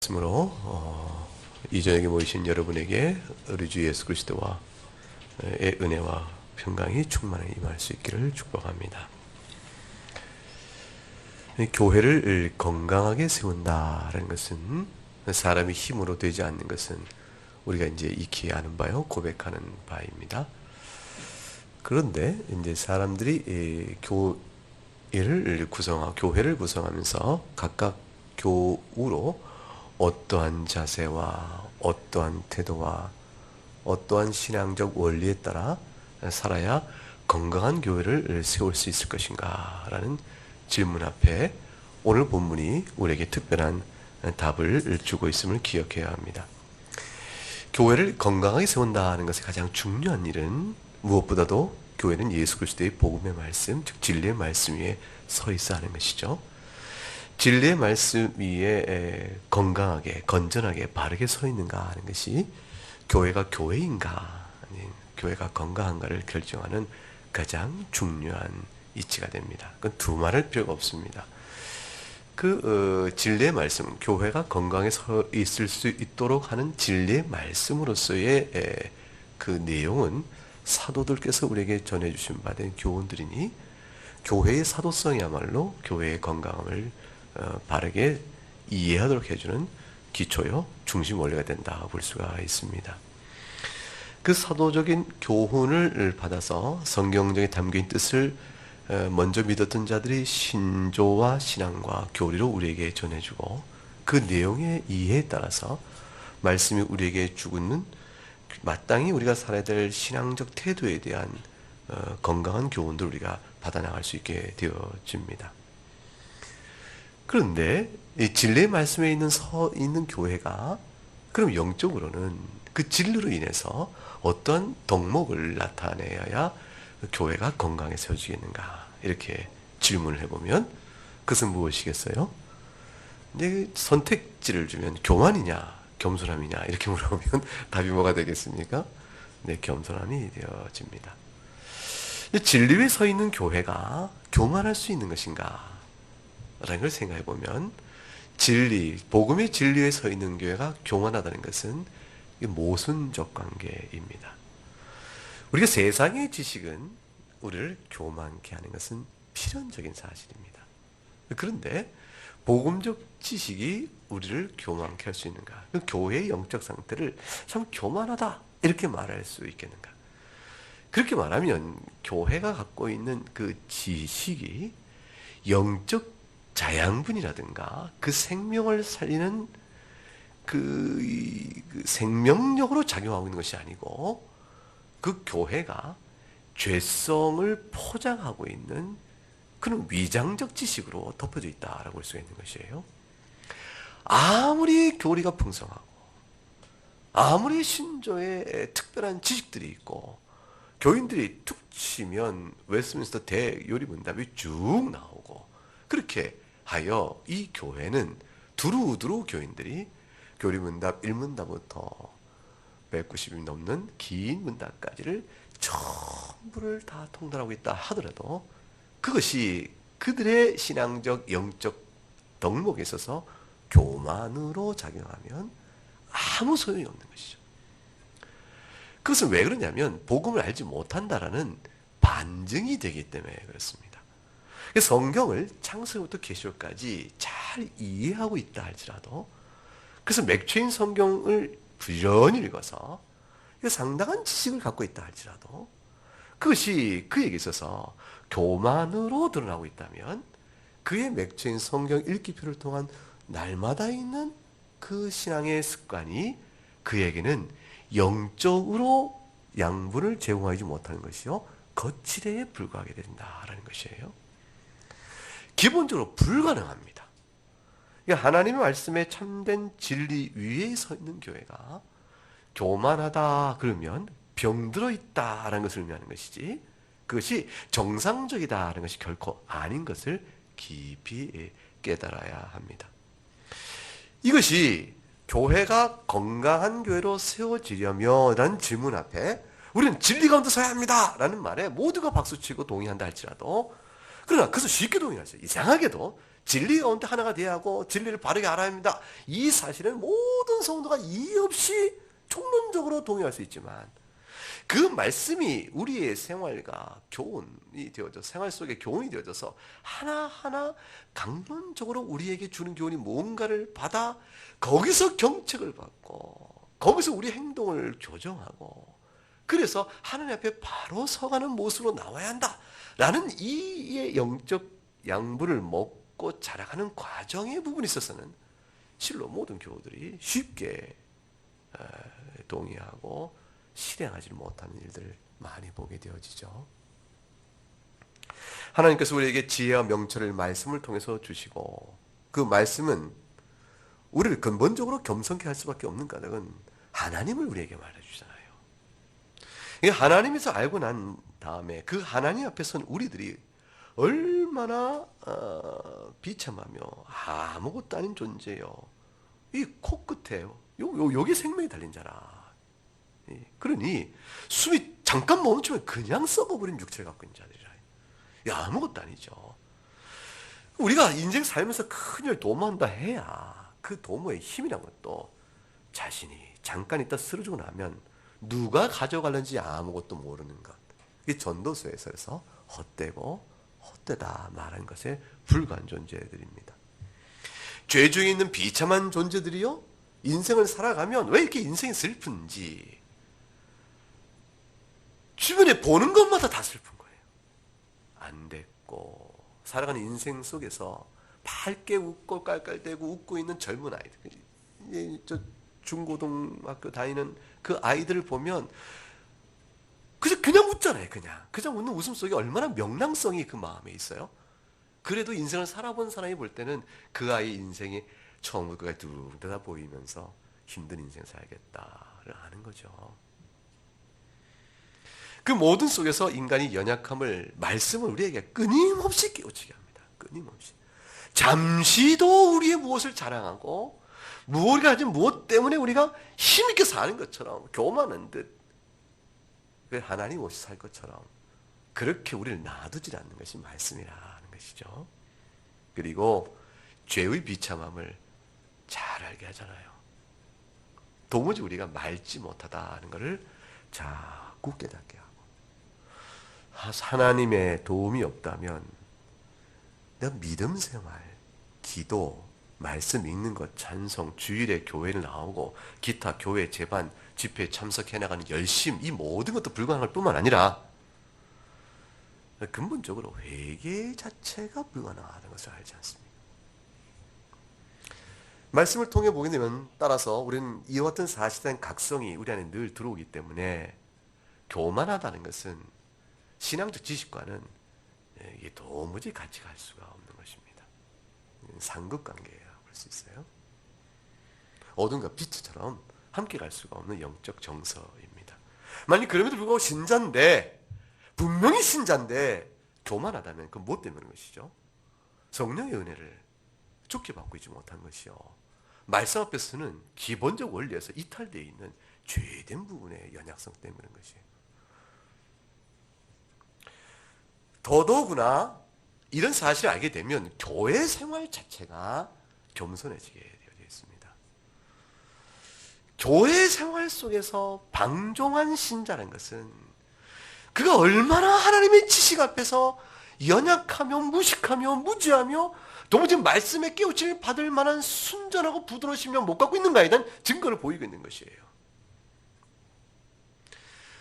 말씀으로 이 저녁에 모이신 여러분에게 우리 주 예수 그리스도와 의 은혜와 평강이 충만히 임할 수 있기를 축복합니다. 교회를 건강하게 세운다라는 것은 사람이 힘으로 되지 않는 것은 우리가 이제 익히 아는 바요, 고백하는 바입니다. 그런데 이제 사람들이 교회를 구성하면서 각각 교우로 어떠한 자세와 어떠한 태도와 어떠한 신앙적 원리에 따라 살아야 건강한 교회를 세울 수 있을 것인가 라는 질문 앞에 오늘 본문이 우리에게 특별한 답을 주고 있음을 기억해야 합니다. 교회를 건강하게 세운다는 것의 가장 중요한 일은 무엇보다도 교회는 예수 그리스도의 복음의 말씀, 즉 진리의 말씀 위에 서 있어야 하는 것이죠. 진리의 말씀 위에 건강하게, 건전하게, 바르게 서 있는가 하는 것이 교회가 교회인가, 아닌 교회가 건강한가를 결정하는 가장 중요한 이치가 됩니다. 그건 두말할 필요가 없습니다. 진리의 말씀, 교회가 건강에 서 있을 수 있도록 하는 진리의 말씀으로서의 그 내용은 사도들께서 우리에게 전해주신 바 된 교훈들이니 교회의 사도성이야말로 교회의 건강함을 바르게 이해하도록 해주는 기초요, 중심 원리가 된다 볼 수가 있습니다. 그 사도적인 교훈을 받아서 성경적에 담긴 뜻을 먼저 믿었던 자들이 신조와 신앙과 교리로 우리에게 전해주고 그 내용의 이해에 따라서 말씀이 우리에게 주는 마땅히 우리가 살아야 될 신앙적 태도에 대한 건강한 교훈도 우리가 받아나갈 수 있게 되어집니다. 그런데 이 진리의 말씀에 있는 교회가 그럼 영적으로는 그 진리로 인해서 어떤 덕목을 나타내어야 교회가 건강에 세워지겠는가, 이렇게 질문을 해보면 그것은 무엇이겠어요? 이제 선택지를 주면 교만이냐 겸손함이냐 이렇게 물어보면 답이 뭐가 되겠습니까? 네, 겸손함이 되어집니다. 진리 위에 서 있는 교회가 교만할 수 있는 것인가 라는 걸 생각해 보면, 복음의 진리에 서 있는 교회가 교만하다는 것은 모순적 관계입니다. 우리가 세상의 지식은 우리를 교만케 하는 것은 필연적인 사실입니다. 그런데 복음적 지식이 우리를 교만케 할 수 있는가? 교회의 영적 상태를 참 교만하다 이렇게 말할 수 있겠는가? 그렇게 말하면 교회가 갖고 있는 그 지식이 영적 자양분이라든가 그 생명을 살리는 그 생명력으로 작용하고 있는 것이 아니고 그 교회가 죄성을 포장하고 있는 그런 위장적 지식으로 덮어져 있다라고 볼 수가 있는 것이에요. 아무리 교리가 풍성하고 아무리 신조에 특별한 지식들이 있고 교인들이 툭 치면 웨스트민스터 대요리문답이 쭉 나오고 그렇게 하여 이 교회는 두루두루 교인들이 교리문답 1문답부터 190이 넘는 긴 문답까지를 전부를 다 통달하고 있다 하더라도 그것이 그들의 신앙적 영적 덕목에 있어서 교만으로 작용하면 아무 소용이 없는 것이죠. 그것은 왜 그러냐면 복음을 알지 못한다라는 반증이 되기 때문에 그렇습니다. 성경을 창세기부터 계시록까지 잘 이해하고 있다 할지라도, 그래서 맥주인 성경을 부지런히 읽어서 상당한 지식을 갖고 있다 할지라도 그것이 그에게 있어서 교만으로 드러나고 있다면 그의 맥주인 성경 읽기표를 통한 날마다 있는 그 신앙의 습관이 그에게는 영적으로 양분을 제공하지 못하는 것이요 거칠에 불과하게 된다라는 것이에요. 기본적으로 불가능합니다. 하나님의 말씀에 참된 진리 위에 서 있는 교회가 교만하다 그러면 병들어 있다라는 것을 의미하는 것이지, 그것이 정상적이다라는 것이 결코 아닌 것을 깊이 깨달아야 합니다. 이것이 교회가 건강한 교회로 세워지려면 라는 질문 앞에 우리는 진리 가운데 서야 합니다 라는 말에 모두가 박수치고 동의한다 할지라도 그러나 그것을 쉽게 동의하죠. 이상하게도 진리 가운데 하나가 되어야 하고 진리를 바르게 알아야 합니다. 이 사실은 모든 성도가 이의 없이 총론적으로 동의할 수 있지만 그 말씀이 우리의 생활과 교훈이 되어져 생활 속에 교훈이 되어져서 하나하나 강론적으로 우리에게 주는 교훈이 뭔가를 받아 거기서 경책을 받고 거기서 우리 행동을 교정하고 그래서 하나님 앞에 바로 서가는 모습으로 나와야 한다라는 이의 영적 양분을 먹고 자라가는 과정의 부분에 있어서는 실로 모든 교우들이 쉽게 동의하고 실행하지 못하는 일들을 많이 보게 되어지죠. 하나님께서 우리에게 지혜와 명철을 말씀을 통해서 주시고 그 말씀은 우리를 근본적으로 겸손케 할 수밖에 없는 까닭은 하나님을 우리에게 말해주잖아요. 하나님에서 알고 난 다음에 그 하나님 앞에서는 우리들이 얼마나 비참하며 아무것도 아닌 존재요. 이 코끝에 여기 생명이 달린 자라. 그러니 숨이 잠깐 멈추면 그냥 썩어버린 육체를 갖고 있는 자들이라. 아무것도 아니죠. 우리가 인생 살면서 큰일 도모한다 해야 그 도모의 힘이란 것도 자신이 잠깐 있다 쓰러지고 나면 누가 가져갈는지 아무것도 모르는 것. 이게 전도서에서 헛되고 헛되다 말한 것에 불과한 존재들입니다. 죄 중에 있는 비참한 존재들이요 인생을 살아가면 왜 이렇게 인생이 슬픈지 주변에 보는 것마다 다 슬픈 거예요. 안 됐고 살아가는 인생 속에서 밝게 웃고 깔깔대고 웃고 있는 젊은 아이들, 저 중고등학교 다니는 그 아이들을 보면 그냥 웃잖아요. 그냥 웃는 웃음 속에 얼마나 명랑성이 그 마음에 있어요. 그래도 인생을 살아본 사람이 볼 때는 그 아이 인생이 처음부터 끝까지 둥 떠다 보이면서 힘든 인생 살겠다를 아는 거죠. 그 모든 속에서 인간이 연약함을 말씀을 우리에게 끊임없이 깨우치게 합니다. 끊임없이. 잠시도 우리의 무엇을 자랑하고 우리가 가진 무엇 때문에 우리가 힘있게 사는 것처럼 교만한 듯 하나님 없이 살 것처럼 그렇게 우리를 놔두지 않는 것이 말씀이라는 것이죠. 그리고 죄의 비참함을 잘 알게 하잖아요. 도무지 우리가 말지 못하다는 것을 자꾸 깨닫게 하고 하나님의 도움이 없다면 내가 믿음 생활, 기도, 말씀 읽는 것, 찬송, 주일에 교회를 나오고 기타 교회 제반 집회에 참석해 나가는 열심 이 모든 것도 불가능할 뿐만 아니라 근본적으로 회개 자체가 불가능하다는 것을 알지 않습니까? 말씀을 통해 보게 되면 따라서 우리는 이와 같은 사실된 각성이 우리 안에 늘 들어오기 때문에 교만하다는 것은 신앙적 지식과는 이게 도무지 같이 갈 수가 없는 것입니다. 상극관계라고 할 수 있어요. 어둠과 빛처럼 함께 갈 수가 없는 영적 정서입니다. 만약 그럼에도 불구하고 신자인데 분명히 신자인데 교만하다면 그건 무엇 때문인 것이죠? 성령의 은혜를 좋게 받고 있지 못한 것이요. 말씀 앞에서는 기본적 원리에서 이탈되어 있는 죄된 부분의 연약성 때문인 것이에요. 더더구나 이런 사실을 알게 되면 교회 생활 자체가 겸손해지게 되어 있습니다. 교회 생활 속에서 방종한 신자라는 것은 그가 얼마나 하나님의 지식 앞에서 연약하며 무식하며 무지하며 도무지 말씀에 깨우침을 받을 만한 순전하고 부드러우시며 못 갖고 있는가에 대한 증거를 보이고 있는 것이에요.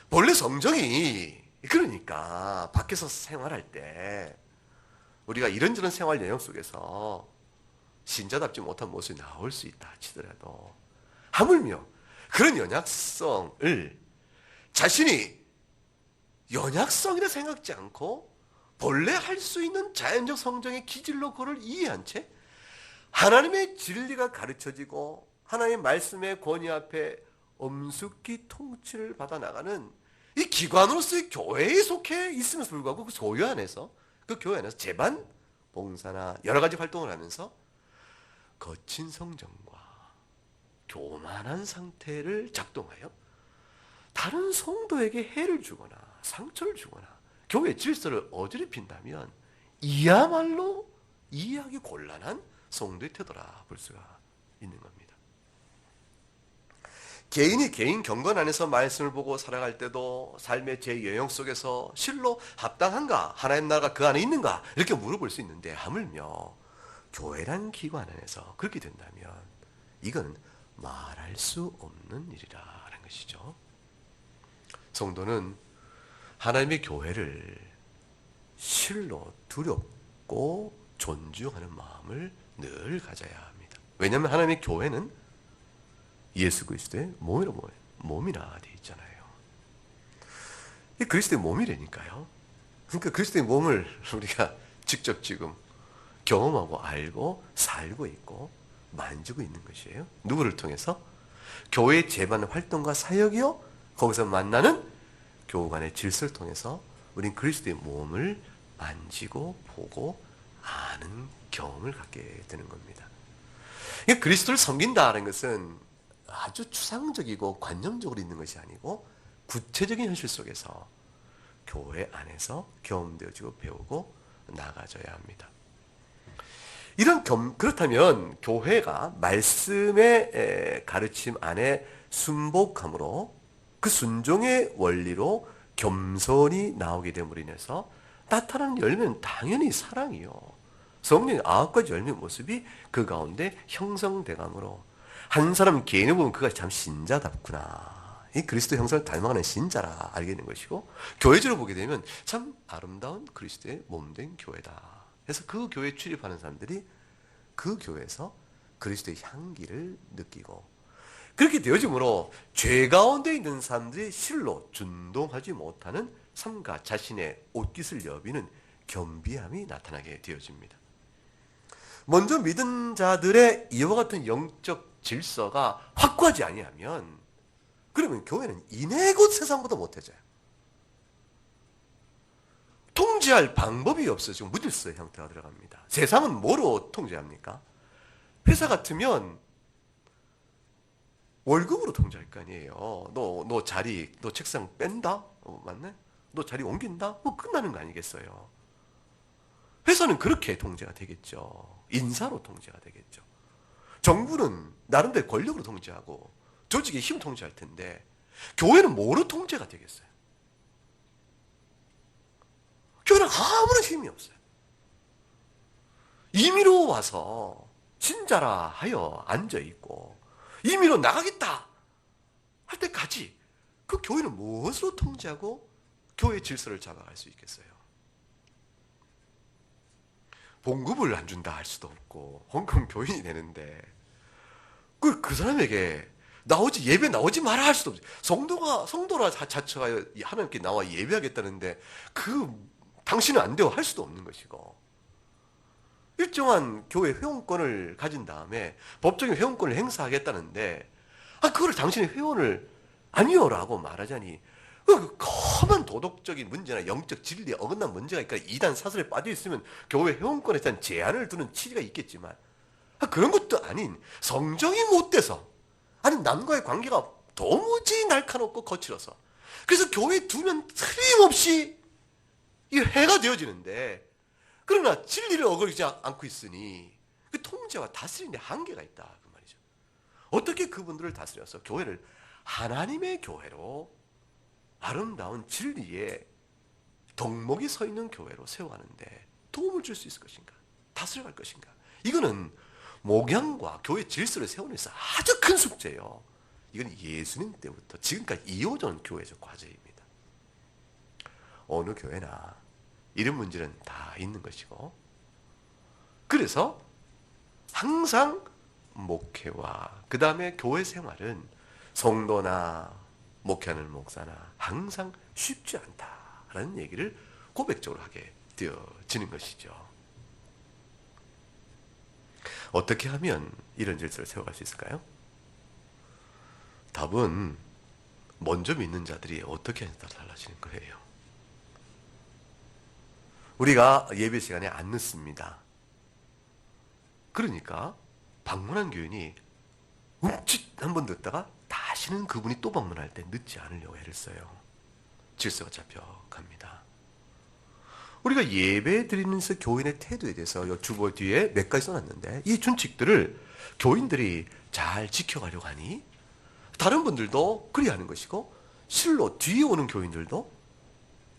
본래 성정이 그러니까 밖에서 생활할 때 우리가 이런저런 생활 내용 속에서 신자답지 못한 모습이 나올 수 있다 치더라도 하물며 그런 연약성을 자신이 연약성이라 생각지 않고 본래 할 수 있는 자연적 성정의 기질로 그를 이해한 채 하나님의 진리가 가르쳐지고 하나님의 말씀의 권위 앞에 엄숙히 통치를 받아 나가는 이 기관으로서의 교회에 속해 있으면서 불구하고 그 교회 안에서 제반 봉사나 여러 가지 활동을 하면서 거친 성정과 교만한 상태를 작동하여 다른 성도에게 해를 주거나 상처를 주거나 교회 질서를 어지럽힌다면 이야말로 이해하기 곤란한 성도의 태도라 볼 수가 있는 겁니다. 개인이 개인 경건 안에서 말씀을 보고 살아갈 때도 삶의 제 영역 속에서 실로 합당한가? 하나님 나라가 그 안에 있는가? 이렇게 물어볼 수 있는데 하물며 교회란 기관 안에서 그렇게 된다면 이건 말할 수 없는 일이라는 것이죠. 성도는 하나님의 교회를 실로 두렵고 존중하는 마음을 늘 가져야 합니다. 왜냐하면 하나님의 교회는 예수 그리스도의 몸이라 되어 있잖아요. 이 그리스도의 몸이라니까요. 그러니까 그리스도의 몸을 우리가 직접 지금 경험하고 알고 살고 있고 만지고 있는 것이에요. 누구를 통해서? 교회의 재반 활동과 사역이요. 거기서 만나는 교우 간의 질서를 통해서 우린 그리스도의 몸을 만지고 보고 아는 경험을 갖게 되는 겁니다. 그리스도를 섬긴다는 것은 아주 추상적이고 관념적으로 있는 것이 아니고 구체적인 현실 속에서 교회 안에서 경험되어지고 배우고 나가져야 합니다. 그렇다면 교회가 말씀의 가르침 안에 순복함으로 그 순종의 원리로 겸손히 나오게 됨으로 인해서 나타나는 열매는 당연히 사랑이요. 성령의 9가지 열매의 모습이 그 가운데 형성돼가므로 한 사람 개인을 보면 그가 참 신자답구나. 이 그리스도 형상을 닮아가는 신자라 알게 되는 것이고, 교회적으로 보게 되면 참 아름다운 그리스도의 몸된 교회다. 그래서 그 교회에 출입하는 사람들이 그 교회에서 그리스도의 향기를 느끼고, 그렇게 되어지므로 죄 가운데 있는 사람들이 실로 준동하지 못하는 삶과 자신의 옷깃을 여비는 겸비함이 나타나게 되어집니다. 먼저 믿은 자들의 이와 같은 영적 질서가 확고하지 아니하면, 그러면 교회는 이내곧 세상보다 못해져요. 통제할 방법이 없어지고 무질서의 형태가 들어갑니다. 세상은 뭐로 통제합니까? 회사 같으면 월급으로 통제할 거 아니에요. 너 자리, 너 책상 뺀다? 맞네? 너 자리 옮긴다? 뭐 끝나는 거 아니겠어요? 회사는 그렇게 통제가 되겠죠. 인사로 통제가 되겠죠. 정부는 나름대로 권력으로 통제하고 조직의 힘을 통제할 텐데, 교회는 뭐로 통제가 되겠어요? 교회는 아무런 힘이 없어요. 임의로 와서 신자라 하여 앉아있고 임의로 나가겠다 할 때까지 그 교회는 무엇으로 통제하고 교회의 질서를 잡아갈 수 있겠어요? 봉급을 안 준다 할 수도 없고 헌금 교인이 되는데 그 사람에게 예배 나오지 마라 할 수도 없어요. 성도라 자처하여 하나님께 나와 예배하겠다는데 당신은 안 돼요 할 수도 없는 것이고, 일정한 교회 회원권을 가진 다음에 법적인 회원권을 행사하겠다는데 그거를 당신의 회원을 아니요라고 말하자니 그 험한 도덕적인 문제나 영적 진리에 어긋난 문제가 있고 이단 사설에 빠져 있으면 교회 회원권에 대한 제한을 두는 취지가 있겠지만, 그런 것도 아닌 성정이 못 돼서, 아니 남과의 관계가 도무지 날카롭고 거칠어서, 그래서 교회에 두면 틀림없이 이 해가 되어지는데, 그러나 진리를 어기지 않고 있으니 그 통제와 다스리는 데 한계가 있다 그 말이죠. 어떻게 그분들을 다스려서 교회를 하나님의 교회로 아름다운 진리의 덕목이 서 있는 교회로 세워가는데 도움을 줄 수 있을 것인가? 다스려갈 것인가? 이거는 목양과 교회 질서를 세우는 데서 아주 큰 숙제예요. 이건 예수님 때부터 지금까지 이어져온 교회적 과제입니다. 어느 교회나 이런 문제는 다 있는 것이고, 그래서 항상 목회와 그 다음에 교회 생활은 성도나 목회하는 목사나 항상 쉽지 않다라는 얘기를 고백적으로 하게 되어지는 것이죠. 어떻게 하면 이런 질서를 세워갈 수 있을까요? 답은 먼저 믿는 자들이 어떻게 하냐에 따라 달라지는 거예요. 우리가 예배 시간에 안 늦습니다. 그러니까 방문한 교인이 움칫 한번 늦다가 다시는 그분이 또 방문할 때 늦지 않으려고 애를 써요. 질서가 잡혀갑니다. 우리가 예배 드리면서 교인의 태도에 대해서 이 주보 뒤에 몇 가지 써놨는데 이 준칙들을 교인들이 잘 지켜가려고 하니 다른 분들도 그리 하는 것이고 실로 뒤에 오는 교인들도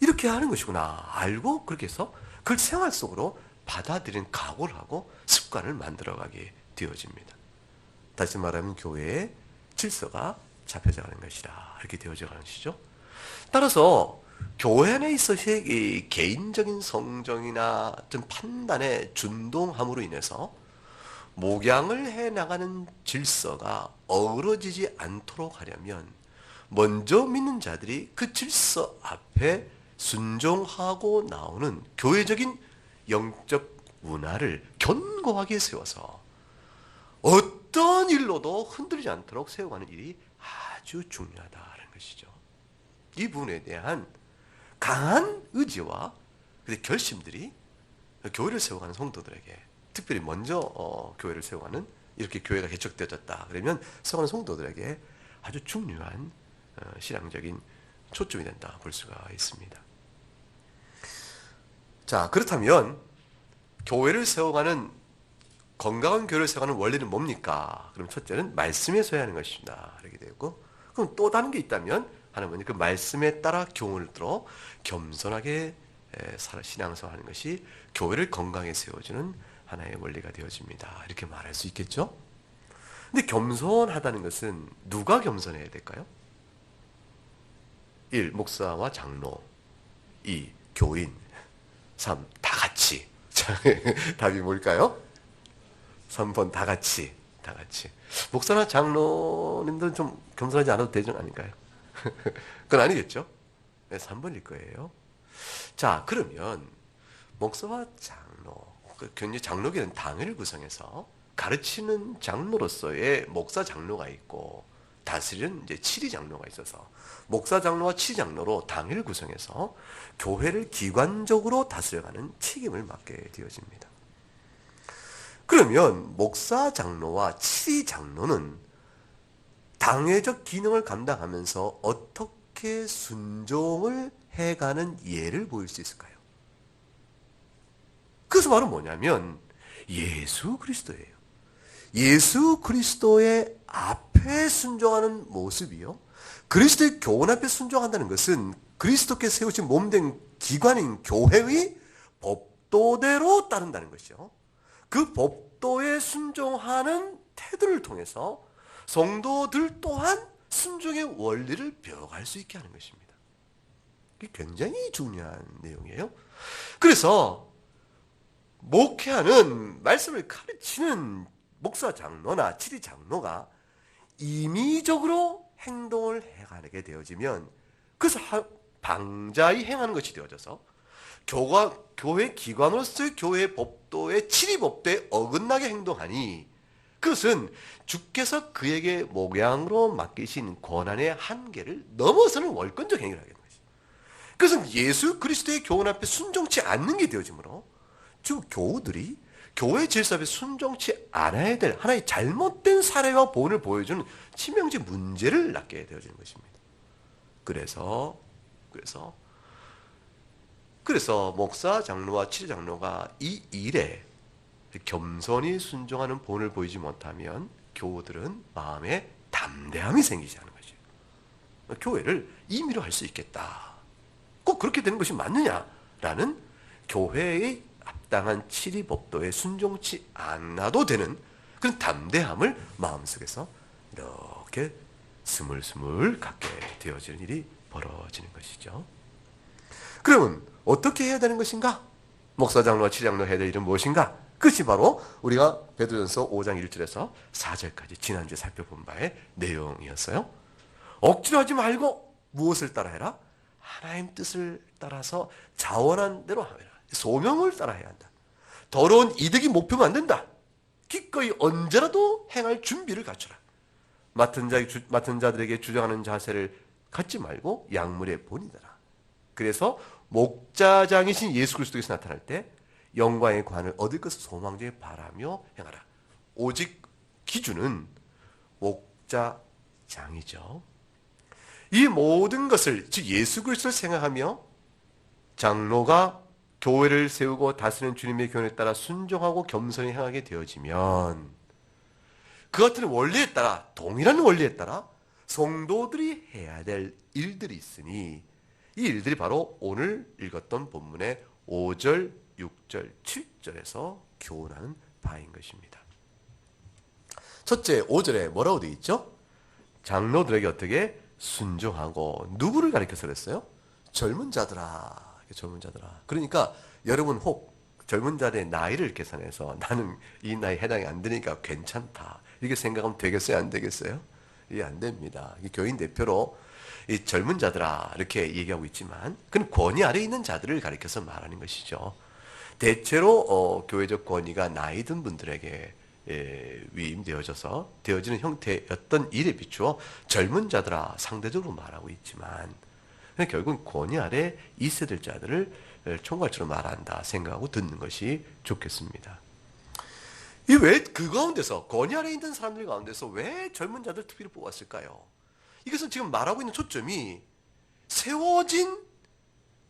이렇게 하는 것이구나 알고 그렇게 해서 그걸 생활 속으로 받아들이는 각오를 하고 습관을 만들어가게 되어집니다. 다시 말하면 교회의 질서가 잡혀져 가는 것이다. 이렇게 되어져 가는 것이죠. 따라서 교회 안에 있어서 이 개인적인 성정이나 좀 판단에 준동함으로 인해서 목양을 해나가는 질서가 어우러지지 않도록 하려면 먼저 믿는 자들이 그 질서 앞에 순종하고 나오는 교회적인 영적 문화를 견고하게 세워서 어떤 일로도 흔들리지 않도록 세워가는 일이 아주 중요하다는 것이죠. 이 부분에 대한 강한 의지와 결심들이 교회를 세워가는 성도들에게 특별히 먼저 교회를 세워가는 이렇게 교회가 개척되어졌다 그러면 세워가는 성도들에게 아주 중요한 신앙적인 초점이 된다 볼 수가 있습니다. 자, 그렇다면 교회를 세워가는 건강한 교회를 세워가는 원리는 뭡니까? 그럼 첫째는 말씀에 서야 하는 것입니다. 이렇게 되고 그럼 또 다른 게 있다면 하나님은 그 말씀에 따라 교훈을 들어 겸손하게 신앙생활하는 것이 교회를 건강하게 세워주는 하나의 원리가 되어집니다. 이렇게 말할 수 있겠죠? 근데 겸손하다는 것은 누가 겸손해야 될까요? 1. 목사와 장로 2. 교인 3. 다 같이 답이 뭘까요? 3번 다 같이 목사나 장로님들은 좀 겸손하지 않아도 되죠? 아닌가요? 그건 아니겠죠? 네, 3번일 거예요. 자, 그러면 목사와 장로, 굉장히 장로계는 당회를 구성해서 가르치는 장로로서의 목사 장로가 있고 다스리는 이제 치리 장로가 있어서 목사 장로와 치리 장로로 당회를 구성해서 교회를 기관적으로 다스려가는 책임을 맡게 되어집니다. 그러면 목사 장로와 치리 장로는 당회적 기능을 감당하면서 어떻게 순종을 해가는 예를 보일 수 있을까요? 그것은 바로 뭐냐면 예수 그리스도예요. 예수 그리스도의 앞에 순종하는 모습이요. 그리스도의 교훈 앞에 순종한다는 것은 그리스도께 세우신 몸된 기관인 교회의 법도대로 따른다는 것이죠. 그 법도에 순종하는 태도를 통해서 성도들 또한 순종의 원리를 배워갈 수 있게 하는 것입니다. 이게 굉장히 중요한 내용이에요. 그래서 목회하는 말씀을 가르치는 목사 장로나 치리 장로가 임의적으로 행동을 해가게 되어지면 그것을 방자히 행하는 것이 되어져서 교회 기관으로서의 교회 법도의 치리 법도에 어긋나게 행동하니 그것은 주께서 그에게 목양으로 맡기신 권한의 한계를 넘어서는 월권적 행위를 하게 되는 것이죠. 그것은 예수 그리스도의 교훈 앞에 순종치 않는 게 되어지므로 즉 교우들이 교회 질서 앞에 순종치 않아야 될 하나의 잘못된 사례와 본을 보여주는 치명적 문제를 낳게 되어지는 것입니다. 그래서 목사 장로와 치리 장로가 이 일에 겸손히 순종하는 본을 보이지 못하면 교우들은 마음에 담대함이 생기지 않는 것이에요. 교회를 임의로 할 수 있겠다. 꼭 그렇게 되는 것이 맞느냐라는 교회의 합당한 치리 법도에 순종치 않아도 되는 그런 담대함을 마음속에서 이렇게 스물스물 갖게 되어지는 일이 벌어지는 것이죠. 그러면 어떻게 해야 되는 것인가? 목사 장로와 치리 장로가 해야 될 일은 무엇인가? 그것이 바로 우리가 베드로전서 5장 1절에서 4절까지 지난주에 살펴본 바의 내용이었어요. 억지로 하지 말고 무엇을 따라해라? 하나님 뜻을 따라서 자원한 대로 하라. 소명을 따라해야 한다. 더러운 이득이 목표면 안 된다. 기꺼이 언제라도 행할 준비를 갖춰라. 맡은 자들에게 주장하는 자세를 갖지 말고 약물의 본이더라. 그래서 목자장이신 예수 그리스도께서 나타날 때 영광의 관을 얻을 것을 소망되게 바라며 행하라. 오직 기준은 목자장이죠. 이 모든 것을 즉 예수 그리스도를 생각하며 장로가 교회를 세우고 다스리는 주님의 교훈에 따라 순종하고 겸손히 행하게 되어지면 그 같은 원리에 따라, 동일한 원리에 따라 성도들이 해야 될 일들이 있으니 이 일들이 바로 오늘 읽었던 본문의 5절, 6절, 7절에서 교훈하는 바인 것입니다. 첫째, 5절에 뭐라고 되어 있죠? 장로들에게 어떻게 순종하고, 누구를 가리켜서 그랬어요? 젊은 자들아. 젊은 자들아. 그러니까 여러분 혹 젊은 자들의 나이를 계산해서 나는 이 나이 해당이 안 되니까 괜찮다, 이렇게 생각하면 되겠어요? 안 되겠어요? 이게 안 됩니다. 교인 대표로 이 젊은 자들아 이렇게 얘기하고 있지만 그건 권위 아래에 있는 자들을 가리켜서 말하는 것이죠. 대체로 교회적 권위가 나이 든 분들에게 되어지는 형태였던 일에 비추어 젊은 자들아 상대적으로 말하고 있지만 결국은 권위 아래 있어야 될 자들을 총괄적으로 말한다 생각하고 듣는 것이 좋겠습니다. 이 왜 그 가운데서, 권위 아래 있는 사람들 가운데서 왜 젊은 자들 특별히 뽑았을까요? 이것은 지금 말하고 있는 초점이 세워진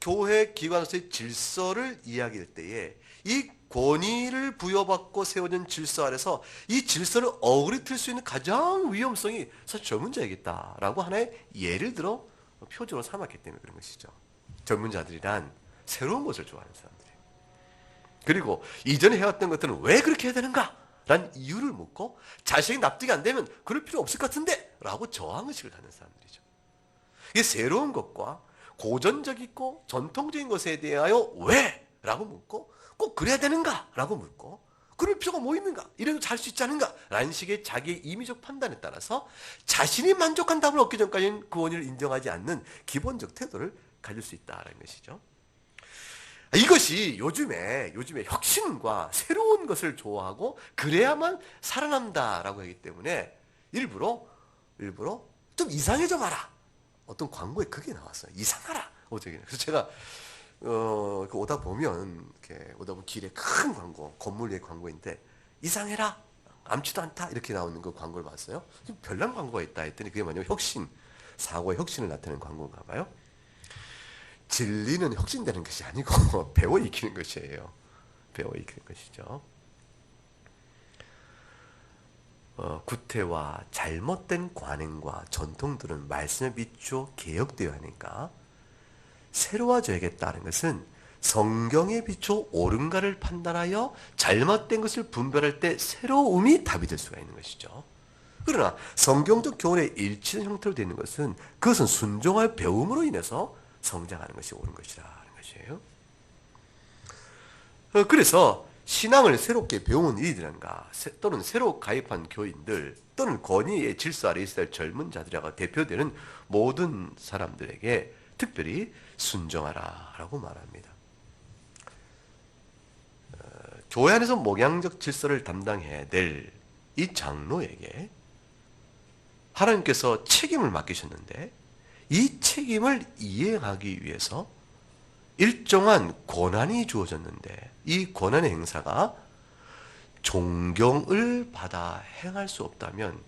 교회 기관에서의 질서를 이야기할 때에 이 권위를 부여받고 세워진 질서 아래서 이 질서를 어그리틀 수 있는 가장 위험성이 사실 젊은 자이겠다라고 하나의 예를 들어 표준으로 삼았기 때문에 그런 것이죠. 젊은 자들이란 새로운 것을 좋아하는 사람들이에요. 그리고 이전에 해왔던 것들은 왜 그렇게 해야 되는가? 라는 이유를 묻고 자신이 납득이 안 되면 그럴 필요 없을 것 같은데? 라고 저항의식을 갖는 사람들이죠. 이게 새로운 것과 고전적이고 전통적인 것에 대하여 왜? 라고 묻고 꼭 그래야 되는가? 라고 묻고 그럴 필요가 뭐 있는가? 이래도 잘 수 있지 않은가? 라는 식의 자기의 임의적 판단에 따라서 자신이 만족한 답을 얻기 전까지는 그 원인을 인정하지 않는 기본적 태도를 가질 수 있다는 것이죠. 이것이 요즘에 혁신과 새로운 것을 좋아하고 그래야만 살아남다라고 하기 때문에 일부러 좀 이상해져 봐라. 어떤 광고에 그게 나왔어요. 이상하라. 그래서 제가 오다 보면 길에 큰 광고, 건물 위에 광고인데 이상해라, 암치도 않다 이렇게 나오는 그 광고를 봤어요. 별난 광고가 있다 했더니 그게 뭐냐면 사고의 혁신을 나타내는 광고인가 봐요. 진리는 혁신되는 것이 아니고 배워 익히는 것이에요. 배워 익히는 것이죠. 구태와 잘못된 관행과 전통들은 말씀에 비추어 개혁되어야 하니까 새로워져야겠다는 것은 성경에 비추어 옳은가를 판단하여 잘못된 것을 분별할 때 새로움이 답이 될 수가 있는 것이죠. 그러나 성경적 교훈에 일치된 형태로 되는 것은 그것은 순종할 배움으로 인해서 성장하는 것이 옳은 것이라는 것이에요. 그래서 신앙을 새롭게 배우는 이들인가 또는 새로 가입한 교인들 또는 권위의 질서 아래 있어야 할 젊은 자들이라고 대표되는 모든 사람들에게 특별히 순종하라 라고 말합니다. 교회 안에서 목양적 질서를 담당해야 될 이 장로에게 하나님께서 책임을 맡기셨는데 이 책임을 이행하기 위해서 일정한 권한이 주어졌는데 이 권한의 행사가 존경을 받아 행할 수 없다면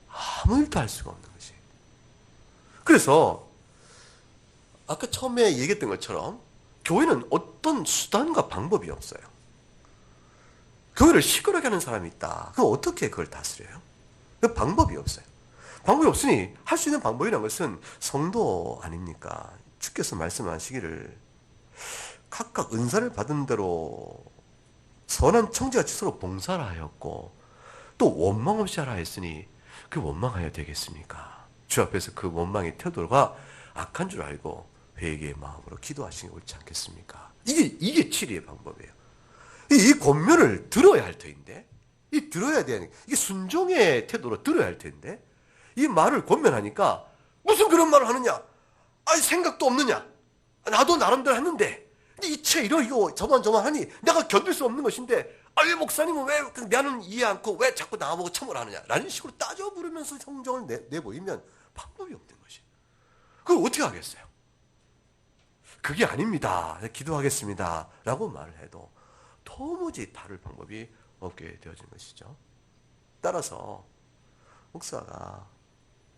아무 일도 할 수가 없는 것이에요. 그래서 아까 처음에 얘기했던 것처럼 교회는 어떤 수단과 방법이 없어요. 교회를 시끄럽게 하는 사람이 있다. 그럼 어떻게 그걸 다스려요? 그 방법이 없어요. 방법이 없으니 할 수 있는 방법이라는 것은 성도 아닙니까? 주께서 말씀하시기를 각각 은사를 받은 대로 선한 청지같이 서로 봉사를 하였고 또 원망 없이 하라 했으니 그 원망하여 되겠습니까? 주 앞에서 그 원망의 태도가 악한 줄 알고 회개의 마음으로 기도하시는 게 옳지 않겠습니까? 이게 치리의 방법이에요. 이 권면을 들어야 할 터인데, 들어야 되는, 이게 순종의 태도로 들어야 할 텐데, 이 말을 권면하니까 무슨 그런 말을 하느냐? 아니 생각도 없느냐? 나도 나름대로 했는데 이체 이거 저만 하니 내가 견딜 수 없는 것인데 왜 목사님은 왜 나는 이해 않고 왜 자꾸 나보고 참으라 하느냐? 라는 식으로 따져 부르면서 성정을 내보이면 방법이 없는 것이. 그걸 어떻게 하겠어요? 그게 아닙니다. 기도하겠습니다. 라고 말을 해도 도무지 다룰 방법이 없게 되어진 것이죠. 따라서 목사가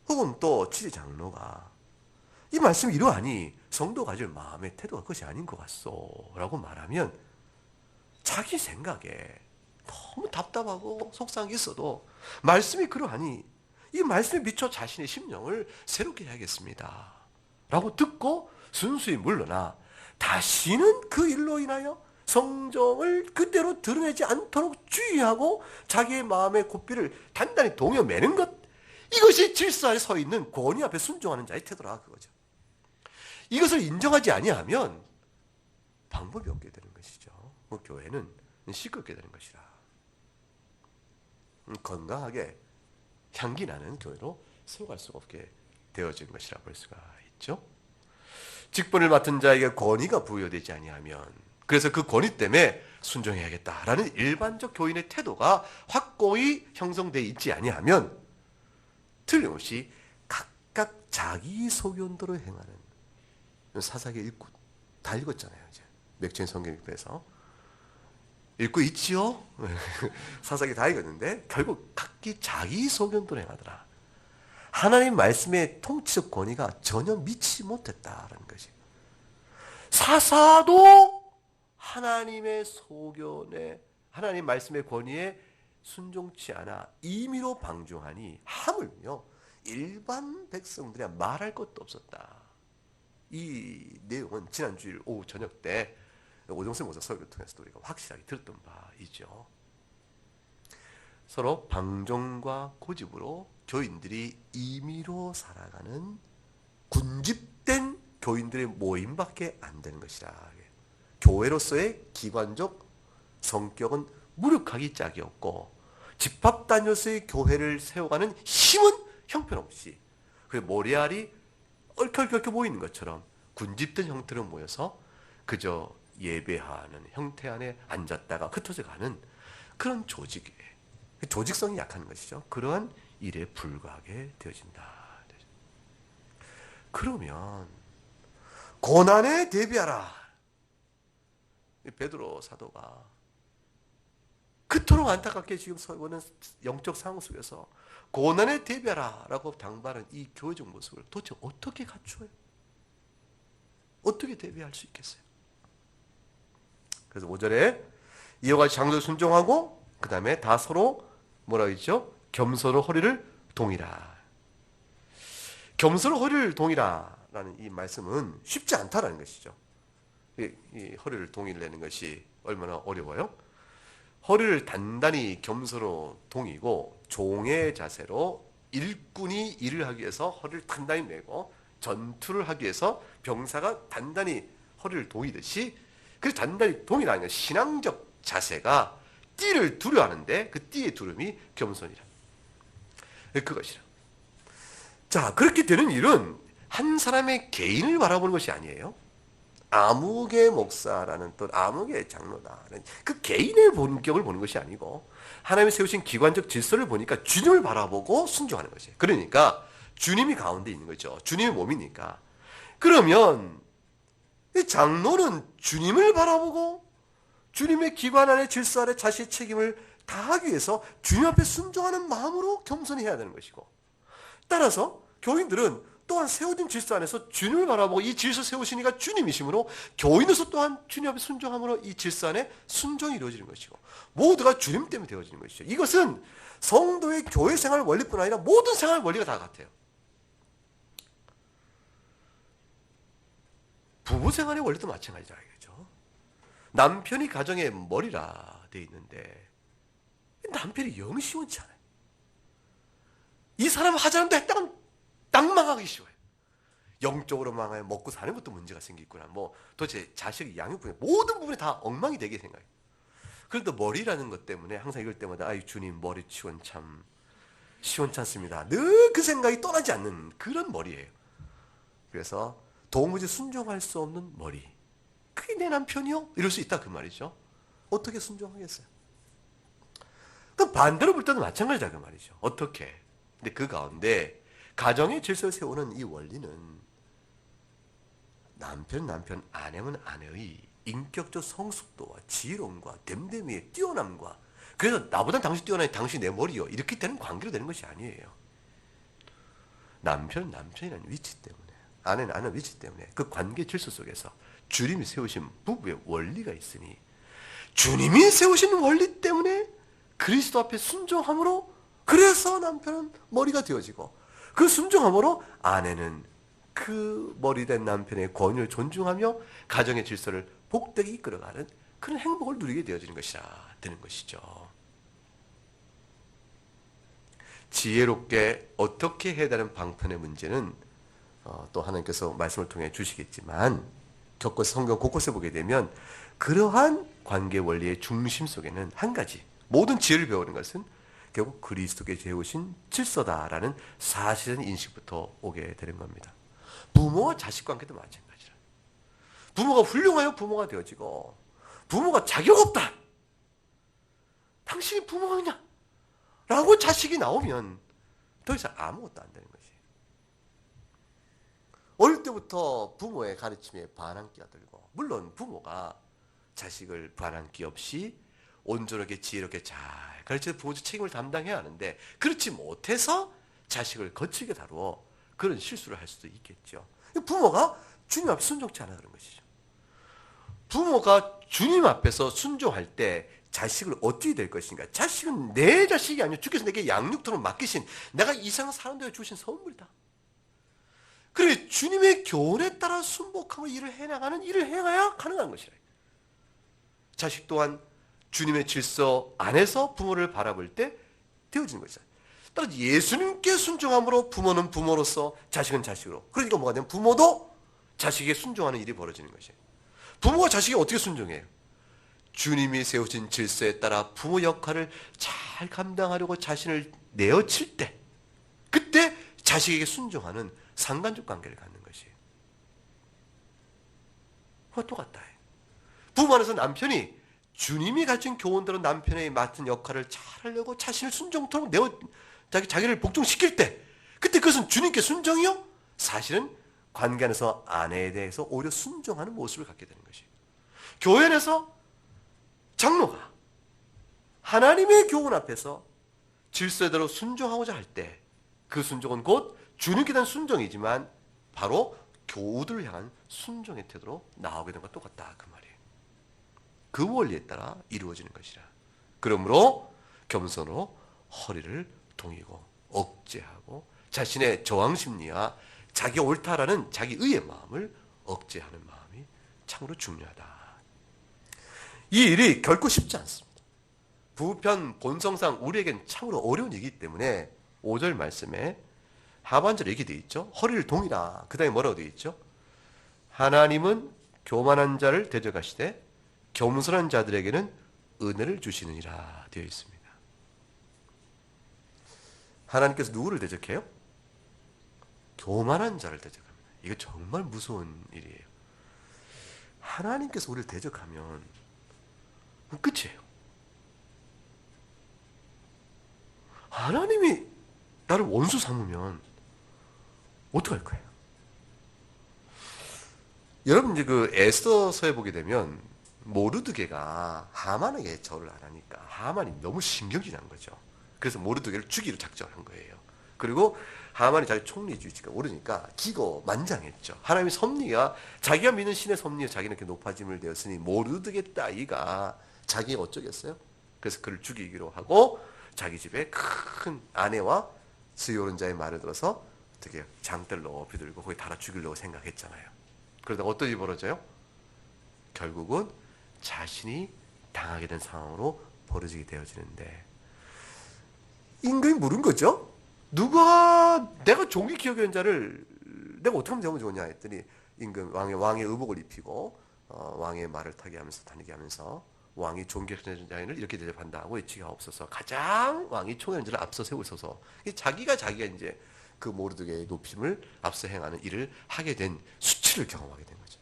혹은 또 치리 장로가 이 말씀이 이러하니 성도 가질 마음의 태도가 그것이 아닌 것 같소 라고 말하면 자기 생각에 너무 답답하고 속상한 게 있어도 말씀이 그러하니 이 말씀에 미쳐 자신의 심령을 새롭게 해야겠습니다 라고 듣고 순수히 물러나 다시는 그 일로 인하여 성정을 그대로 드러내지 않도록 주의하고 자기의 마음의 고삐를 단단히 동여매는 것, 이것이 질서 아래 서 있는 권위 앞에 순종하는 자의 태도라 그거죠. 이것을 인정하지 아니하면 방법이 없게 되는 것이죠. 그 교회는 시끄럽게 되는 것이라. 건강하게 향기 나는 교회로 세워갈 수가 없게 되어진 것이라 볼 수가 있죠. 직분을 맡은 자에게 권위가 부여되지 아니하면, 그래서 그 권위 때문에 순종해야겠다라는 일반적 교인의 태도가 확고히 형성되어 있지 아니하면 틀림없이 각각 자기 소견대로 행하는, 사사기 읽고 다 읽었잖아요. 이제 맥주인 성경에서 읽고 있지요. 사사기 다 읽었는데 결국 각기 자기 소견대로 행하더라. 하나님 말씀의 통치적 권위가 전혀 미치지 못했다라는 것이. 사사도 하나님의 소견에, 하나님 말씀의 권위에 순종치 않아 임의로 방종하니 하물며 일반 백성들이 말할 것도 없었다. 이 내용은 지난 주일 오후 저녁 때 오정세 목사 설교를 통해서도 우리가 확실하게 들었던 바이죠. 서로 방종과 고집으로 교인들이 임의로 살아가는 군집된 교인들의 모임밖에 안 되는 것이라. 교회로서의 기관적 성격은 무력하기 짝이 없고 집합단위로서의 교회를 세워가는 힘은 형편없이 그 모래알이 얽혀얽혀 모이는 것처럼 군집된 형태로 모여서 그저 예배하는 형태 안에 앉았다가 흩어져 가는 그런 조직이에요. 조직성이 약한 것이죠. 그러한 일에 불과하게 되어진다. 그러면 고난에 대비하라. 베드로 사도가 그토록 안타깝게 지금 서고는 영적 상황 속에서 고난에 대비하라 라고 당부하는 이 교회적 모습을 도대체 어떻게 갖추어요? 어떻게 대비할 수 있겠어요? 그래서 5절에 이와 같이 장도 순종하고 그 다음에 다 서로 뭐라고 했죠? 겸손으로 허리를 동이라. 겸손으로 허리를 동이라 라는 이 말씀은 쉽지 않다라는 것이죠. 이 허리를 동이려는 것이 얼마나 어려워요? 허리를 단단히 겸손으로 동이고 종의 자세로 일꾼이 일을 하기 위해서 허리를 단단히 메고 전투를 하기 위해서 병사가 단단히 허리를 동이듯이 그 단단히 동이라는 건 신앙적 자세가 띠를 두려워하는데 그 띠의 두려움이 겸손이라. 그것이라. 자, 그렇게 되는 일은 한 사람의 개인을 바라보는 것이 아니에요. 아무개 목사라는 또 아무개 장로다라는 그 개인의 본격을 보는 것이 아니고 하나님이 세우신 기관적 질서를 보니까 주님을 바라보고 순종하는 것이에요. 그러니까 주님이 가운데 있는 거죠. 주님의 몸이니까. 그러면 이 장로는 주님을 바라보고 주님의 기관 안에 질서 아래 자신의 책임을 다하기 위해서 주님 앞에 순종하는 마음으로 겸손히 해야 되는 것이고, 따라서 교인들은 또한 세워진 질서 안에서 주님을 바라보고 이 질서 세우시니까 주님이시므로 교인으로서 또한 주님 앞에 순종함으로 이 질서 안에 순종이 이루어지는 것이고 모두가 주님 때문에 되어지는 것이죠. 이것은 성도의 교회 생활 원리뿐 아니라 모든 생활 원리가 다 같아요. 부부 생활의 원리도 마찬가지다 이거죠. 남편이 가정의 머리라 돼 있는데 남편이 영 시원치 않아요. 이 사람 하자는데 했다간 딱 망하기 쉬워요. 영적으로 망해요. 먹고 사는 것도 문제가 생기구나. 뭐 도대체 자식 양육 부분 모든 부분이 다 엉망이 되게 생각해요. 그래도 머리라는 것 때문에 항상 읽을 때마다 아이 주님 머리 치원 참 시원찮습니다. 늘 그 생각이 떠나지 않는 그런 머리예요. 그래서 도무지 순종할 수 없는 머리. 그게 내 남편이요? 이럴 수 있다 그 말이죠. 어떻게 순종하겠어요? 그 반대로 볼 때도 마찬가지다 그 말이죠. 어떻게? 근데 그 가운데 가정의 질서를 세우는 이 원리는 남편, 아내면 아내의 인격적 성숙도와 지혜로움과 됨됨이의 뛰어남과 그래서 나보다 당신 뛰어나니 당신 내 머리요 이렇게 되는 관계로 되는 것이 아니에요. 남편이라는 위치 때문에 아내는 아내 위치 때문에 그 관계 질서 속에서 주님이 세우신 부부의 원리가 있으니 주님이 세우신 원리 때문에 그리스도 앞에 순종함으로 그래서 남편은 머리가 되어지고 그 순종함으로 아내는 그 머리된 남편의 권위를 존중하며 가정의 질서를 복되게 이끌어가는 그런 행복을 누리게 되어지는 것이라 되는 것이죠. 지혜롭게 어떻게 해야 되는 방편의 문제는 또 하나님께서 말씀을 통해 주시겠지만 겪어서 성경 곳곳에 보게 되면 그러한 관계 원리의 중심 속에는 한 가지 모든 지혜를 배우는 것은 결국 그리스도께 세우신 질서다라는 사실은 인식부터 오게 되는 겁니다. 부모와 자식 관계도 마찬가지라. 부모가 훌륭하여 부모가 되어지고 부모가 자격 없다. 당신이 부모냐? 라고 자식이 나오면 더 이상 아무것도 안 되는 거지. 어릴 때부터 부모의 가르침에 반항기가 들고 물론 부모가 자식을 반항기 없이 온전하게 지혜롭게 잘 가르쳐서 부모적 책임을 담당해야 하는데 그렇지 못해서 자식을 거칠게 다루어 그런 실수를 할 수도 있겠죠. 부모가 주님 앞에 순종치 않아 그런 것이죠. 부모가 주님 앞에서 순종할 때 자식을 어떻게 될 것인가? 자식은 내 자식이 아니고 주께서 내게 양육토록 맡기신 내가 이상 사람들에게 주신 선물이다. 그래 주님의 교훈에 따라 순복하고 일을 해나가는 일을 행해야 가능한 것이라. 자식 또한 주님의 질서 안에서 부모를 바라볼 때 되어지는 것이다. 따라서 예수님께 순종함으로 부모는 부모로서 자식은 자식으로. 그러니까 뭐가 되면 부모도 자식에게 순종하는 일이 벌어지는 것이에요. 부모가 자식이 어떻게 순종해요? 주님이 세우신 질서에 따라 부모 역할을 잘 감당하려고 자신을 내어칠 때 그때 자식에게 순종하는 상관적 관계를 갖는 것이에요. 그거 똑같다. 부모 안에서 남편이 주님이 가진 교훈대로 남편의 맡은 역할을 잘하려고 자신을 순종토록 자기를 복종시킬 때 그때 그것은 주님께 순종이요? 사실은 관계 안에서 아내에 대해서 오히려 순종하는 모습을 갖게 되는 것이에요. 교회 안에서 장로가 하나님의 교훈 앞에서 질서대로 순종하고자 할 때 그 순종은 곧 주님께 대한 순종이지만 바로 교우들을 향한 순종의 태도로 나오게 된 것과 똑같다 그 말이에요. 그 원리에 따라 이루어지는 것이라. 그러므로 겸손으로 허리를 동이고 억제하고 자신의 저항심리와 자기 옳다라는 자기 의의 마음을 억제하는 마음이 참으로 중요하다. 이 일이 결코 쉽지 않습니다. 부편 본성상 우리에겐 참으로 어려운 일이기 때문에 5절 말씀에 하반절에 이렇게 되어 있죠. 허리를 동이라. 그 다음에 뭐라고 되어 있죠? 하나님은 교만한 자를 대적하시되 겸손한 자들에게는 은혜를 주시느니라 되어 있습니다. 하나님께서 누구를 대적해요? 교만한 자를 대적합니다. 이거 정말 무서운 일이에요. 하나님께서 우리를 대적하면 끝이에요. 하나님이 나를 원수 삼으면 어떡할 거예요? 여러분 이제 그 에스더서에 보게 되면 모르드게가 하만에게 절을 안 하니까 하만이 너무 신경질난 거죠. 그래서 모르드게를 죽이려 작정한 거예요. 그리고 하만이 자기 총리주의가 오르니까 기고만장했죠. 하나님의 섭리가 자기가 믿는 신의 섭리에 자기는 이렇게 높아짐을 되었으니 모르드게 따위가 자기가 어쩌겠어요? 그래서 그를 죽이기로 하고 자기 집에 큰 아내와 스요론자의 말을 들어서 어떻게 장대를 높이 들고 거기 달아 죽이려고 생각했잖아요. 그러다가 어떤 일이 벌어져요? 결국은 자신이 당하게 된 상황으로 벌어지게 되어지는데 임금이 물은 거죠. 누가 내가 종기 기억의 자를 내가 어떻게 하면 되면 좋으냐 했더니 임금 왕의 의복을 입히고 왕의 말을 타게 하면서 다니게 하면서 왕이 종기의 자를 이렇게 대접한다 하고 예치가 없어서 가장 왕이 총회는 자를 앞서 세우셔서 자기가 이제 그 모르드게의 높임을 앞서 행하는 일을 하게 된 수치를 경험하게 된 거죠.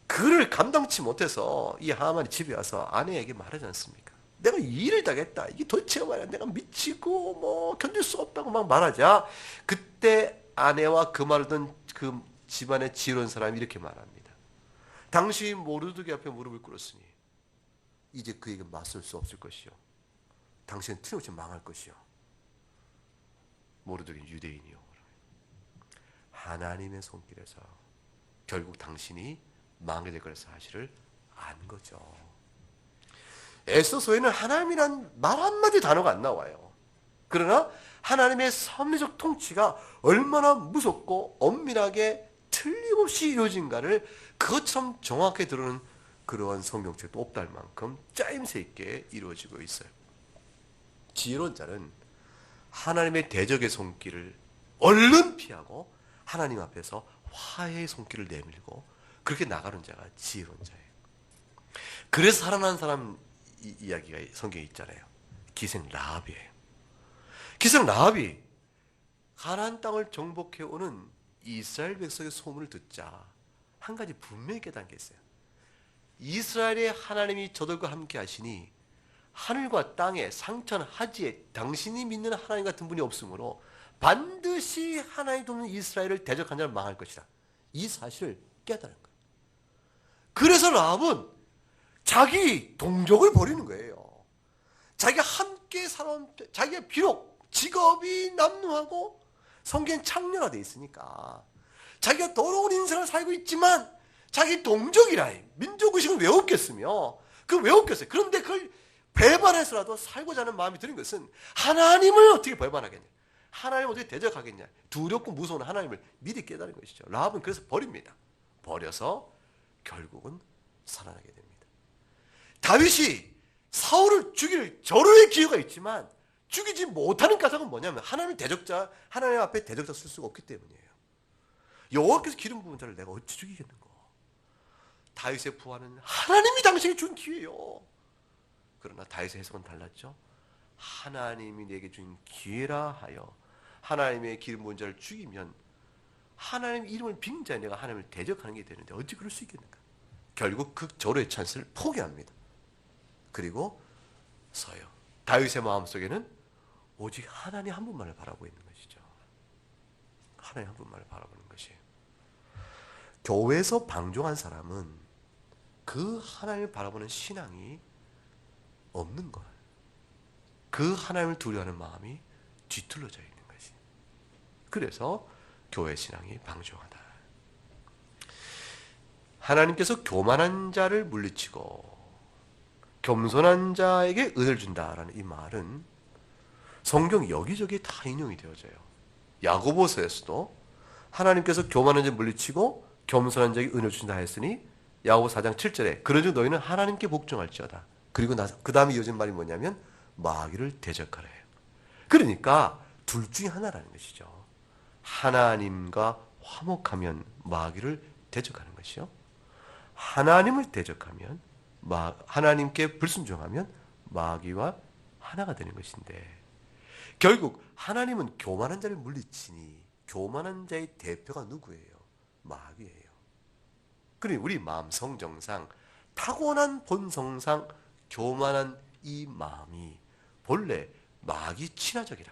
그를 감당치 못해서 이 하만이 집에 와서 아내에게 말하지 않습니까? 내가 이 일을 당했다. 이게 도대체 말이야. 내가 미치고 뭐 견딜 수 없다고 막 말하자. 그때 아내와 그 말을 듣는 그 집안의 지혜로운 사람이 이렇게 말합니다. 당시 모르드게 앞에 무릎을 꿇었으니 이제 그에게 맞설 수 없을 것이요. 당신은 틀림없이 망할 것이요. 모르드게 유대인이요. 하나님의 손길에서 결국 당신이 망하게 될 거라는 사실을 안 거죠. 에스더서에는 하나님이란 말 한마디 단어가 안 나와요. 그러나 하나님의 섭리적 통치가 얼마나 무섭고 엄밀하게 틀림없이 이루어진가를 그것처럼 정확하게 드러내는 그러한 성경책도 없다 할 만큼 짜임새 있게 이루어지고 있어요. 지혜로운 자는 하나님의 대적의 손길을 얼른 피하고 하나님 앞에서 화해의 손길을 내밀고 그렇게 나가는 자가 지혜로운 자예요. 그래서 살아난 사람 이야기가 성경에 있잖아요. 기생 라합이에요. 기생 라합이 가나안 땅을 정복해 오는 이스라엘 백성의 소문을 듣자 한 가지 분명히 깨닫는 게 있어요. 이스라엘의 하나님이 저들과 함께 하시니 하늘과 땅에 상천 하지에 당신이 믿는 하나님 같은 분이 없으므로 반드시 하나님 돕는 이스라엘을 대적한 자는 망할 것이다. 이 사실을 깨달은 거예요. 그래서 라합은 자기 동족을 버리는 거예요. 자기가 함께 살아온, 자기가 비록 직업이 남루하고 성경 창녀가 돼 있으니까 자기가 더러운 인생을 살고 있지만 자기 동족이라 민족의식을 왜 없겠으며 왜 없겠어요. 그런데 그걸 배반해서라도 살고자 하는 마음이 드는 것은 하나님을 어떻게 배반하겠냐, 하나님을 어떻게 대적하겠냐, 두렵고 무서운 하나님을 미리 깨달은 것이죠. 라합은 그래서 버립니다. 버려서 결국은 살아나게 됩니다. 다윗이 사울을 죽일 절호의 기회가 있지만 죽이지 못하는 까닭은 뭐냐면 하나님 앞에 대적자 쓸 수가 없기 때문이에요. 여호와께서 기름 부은 자를 내가 어찌 죽이겠는고. 다윗의 부하는 하나님이 당신에게 준 기회요. 그러나 다윗의 해석은 달랐죠. 하나님이 내게 준 기회라 하여 하나님의 기름 부은 자를 죽이면 하나님 이름을 빙자해 내가 하나님을 대적하는 게 되는데 어찌 그럴 수 있겠는가. 결국 그 절호의 찬스를 포기합니다. 그리고 서요. 다윗의 마음속에는 오직 하나님 한 분만을 바라보고 있는 것이죠. 하나님 한 분만을 바라보는 것이에요. 교회에서 방종한 사람은 그 하나님을 바라보는 신앙이 없는 거예요. 그 하나님을 두려워하는 마음이 뒤틀려져 있는 것이. 그래서 교회 신앙이 방종하다. 하나님께서 교만한 자를 물리치고 겸손한 자에게 은혜를 준다라는 이 말은 성경 여기저기 다 인용이 되어져요. 야고보서에서도 하나님께서 교만한 자를 물리치고 겸손한 자에게 은혜를 준다 했으니 야고보 4장 7절에 그러즉 너희는 하나님께 복종할지어다. 그리고 그 다음에 이어진 말이 뭐냐면 마귀를 대적하라 해요. 그러니까 둘 중에 하나라는 것이죠. 하나님과 화목하면 마귀를 대적하는 것이요. 하나님을 대적하면 하나님께 불순종하면 마귀와 하나가 되는 것인데 결국 하나님은 교만한 자를 물리치니 교만한 자의 대표가 누구예요? 마귀예요. 그러니 우리 마음 성정상 타고난 본성상 교만한 이 마음이 본래 마귀 친화적이라.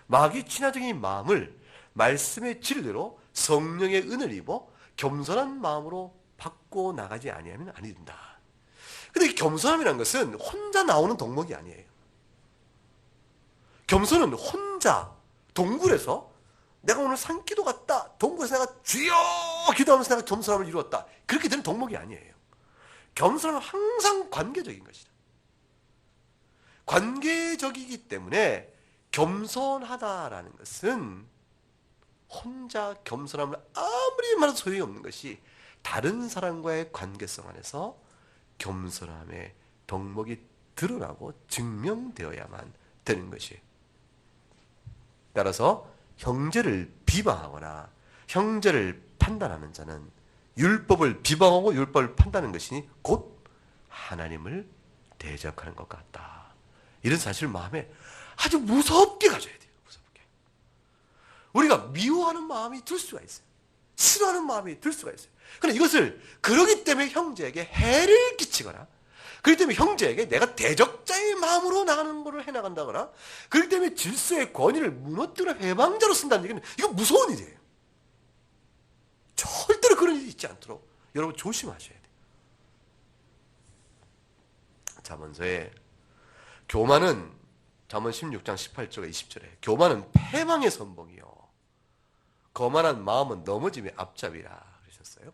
마귀 친화적인 마음을 말씀의 진리로 성령의 은혜를 입어 겸손한 마음으로 바꿔 나가지 아니하면 아니 된다. 근데 겸손함이라는 것은 혼자 나오는 덕목이 아니에요. 겸손은 혼자 동굴에서 내가 오늘 산기도 갔다. 동굴에서 내가 주여 기도하면서 내가 겸손함을 이루었다. 그렇게 되는 덕목이 아니에요. 겸손은 항상 관계적인 것이다. 관계적이기 때문에 겸손하다라는 것은 혼자 겸손함을 아무리 말해도 소용이 없는 것이 다른 사람과의 관계성 안에서 겸손함의 덕목이 드러나고 증명되어야만 되는 것이에요. 따라서 형제를 비방하거나 형제를 판단하는 자는 율법을 비방하고 율법을 판단하는 것이니 곧 하나님을 대적하는 것 같다. 이런 사실을 마음에 아주 무섭게 가져야 돼요. 무섭게. 우리가 미워하는 마음이 들 수가 있어요. 싫어하는 마음이 들 수가 있어요. 그런데 이것을 그러기 때문에 형제에게 해를 끼치거나 그렇기 때문에 형제에게 내가 대적자의 마음으로 나가는 것을 해나간다거나 그렇기 때문에 질서의 권위를 무너뜨려 해방자로 쓴다는 얘기는 이거 무서운 일이에요. 절대로 그런 일이 있지 않도록 여러분 조심하셔야 돼요. 잠언서에 교만은 잠언 16장 18절과 20절에 교만은 패망의 선봉이요 거만한 마음은 넘어짐의 앞잡이라 그러셨어요.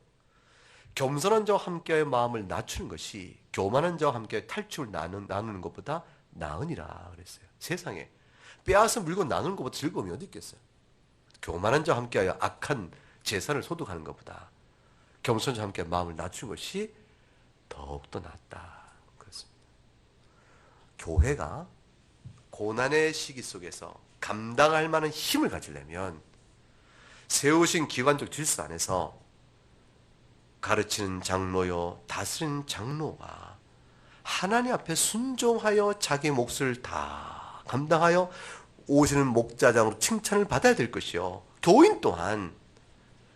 겸손한 자와 함께하여 마음을 낮추는 것이 교만한 자와 함께 탈취를 나누는 것보다 나으니라 그랬어요. 세상에 빼앗은 물건 나누는 것보다 즐거움이 어디 있겠어요. 교만한 자와 함께하여 악한 재산을 소득하는 것보다 겸손한 자와 함께 마음을 낮추는 것이 더욱더 낫다. 그렇습니다. 교회가 고난의 시기 속에서 감당할 만한 힘을 가지려면 세우신 기관적 질서 안에서 가르치는 장로요, 다스리는 장로가 하나님 앞에 순종하여 자기 몫을 다 감당하여 오시는 목자장으로 칭찬을 받아야 될 것이요. 교인 또한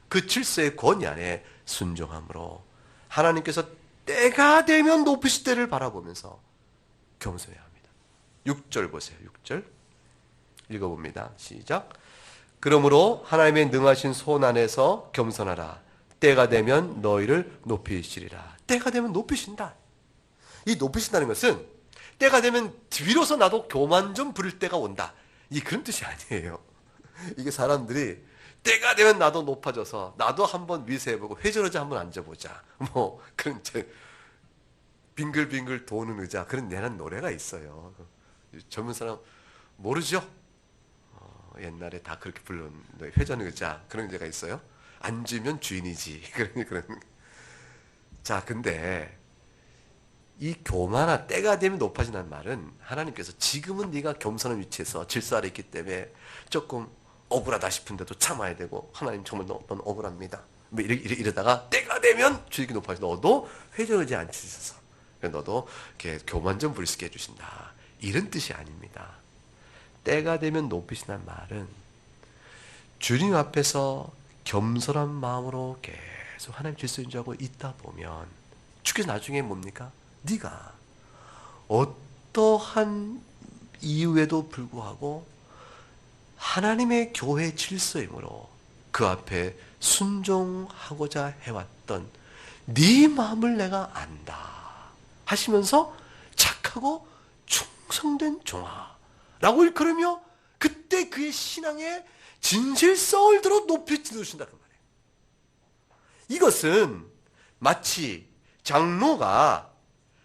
그 질서의 권위 안에 순종함으로 하나님께서 때가 되면 높으실 때를 바라보면서 겸손해야 합니다. 6절 보세요. 6절 읽어봅니다. 시작. 그러므로 하나님의 능하신 손 안에서 겸손하라. 때가 되면 너희를 높이시리라. 때가 되면 높이신다. 이 높이신다는 것은 때가 되면 비로소 나도 교만 좀 부릴 때가 온다. 이 그런 뜻이 아니에요. 이게 사람들이 때가 되면 나도 높아져서 나도 한번 위세해보고 회전의자 한번 앉아보자. 뭐 그런 빙글빙글 도는 의자 그런 내는 노래가 있어요. 젊은 사람 모르죠? 옛날에 다 그렇게 부른 회전의자 그런 의자가 있어요. 앉으면 주인이지. 그런. 자, 근데 이 교만한 때가 되면 높아진다는 말은 하나님께서 지금은 네가 겸손한 위치에서 질서 아래 있기 때문에 조금 억울하다 싶은데도 참아야 되고 하나님 정말 넌 억울합니다. 뭐 이러다가 때가 되면 주익이 높아져 너도 회전하지 않으셔서 너도 이렇게 교만 좀 부릴 수 있게 해주신다. 이런 뜻이 아닙니다. 때가 되면 높이신다는 말은 주님 앞에서 겸손한 마음으로 계속 하나님 질서 유지하고 있다 보면 주께서 나중에 뭡니까? 네가 어떠한 이유에도 불구하고 하나님의 교회 질서이므로 그 앞에 순종하고자 해왔던 네 마음을 내가 안다 하시면서 착하고 충성된 종아라고 일컬으며 그때 그의 신앙의 진실성을 들어 높이 지으신다 그 말이에요. 이것은 마치 장로가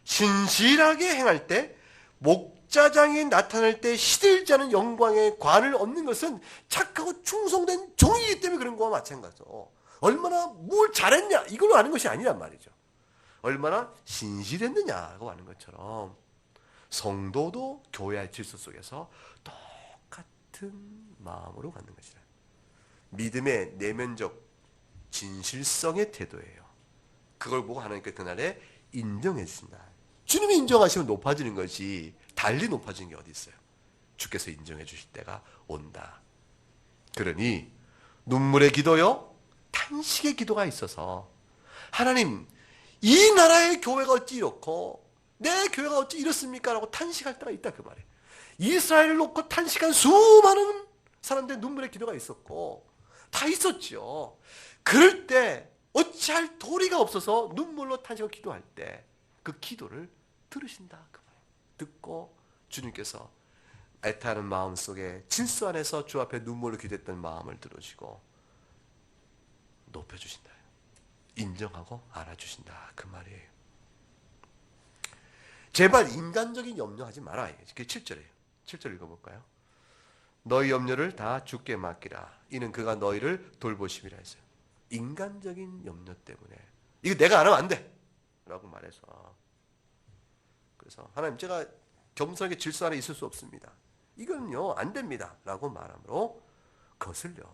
신실하게 행할 때 목자장이 나타날 때 시들지 않은 영광의 관을 얻는 것은 착하고 충성된 종이기 때문에 그런 거와 마찬가지죠. 얼마나 뭘 잘했냐 이걸로 아는 것이 아니란 말이죠. 얼마나 신실했느냐고 하는 것처럼 성도도 교회의 질서 속에서 똑같은 마음으로 갖는 것이다. 믿음의 내면적 진실성의 태도예요. 그걸 보고 하나님께 그날에 인정해 주신다. 주님이 인정하시면 높아지는 것이 달리 높아지는 게 어디 있어요? 주께서 인정해 주실 때가 온다. 그러니 눈물의 기도요, 탄식의 기도가 있어서 하나님 이 나라의 교회가 어찌 이렇고 내 교회가 어찌 이렇습니까? 라고 탄식할 때가 있다 그 말이에요. 이스라엘을 놓고 탄식한 수많은 사람들의 눈물의 기도가 있었고 다 있었죠. 그럴 때 어찌할 도리가 없어서 눈물로 탄식하고 기도할 때 그 기도를 들으신다 그 말이에요. 듣고 주님께서 애타는 마음 속에 질서 안에서 주 앞에 눈물로 기도했던 마음을 들어주시고 높여주신다. 인정하고 알아주신다 그 말이에요. 제발 인간적인 염려하지 마라. 그게 7절이에요. 7절 읽어볼까요? 너희 염려를 다 주께 맡기라. 이는 그가 너희를 돌보심이라 했어요. 인간적인 염려 때문에 이거 내가 안 하면 안 돼 라고 말해서 그래서 하나님 제가 겸손하게 질서 안에 있을 수 없습니다. 이건요 안 됩니다 라고 말함으로 거슬려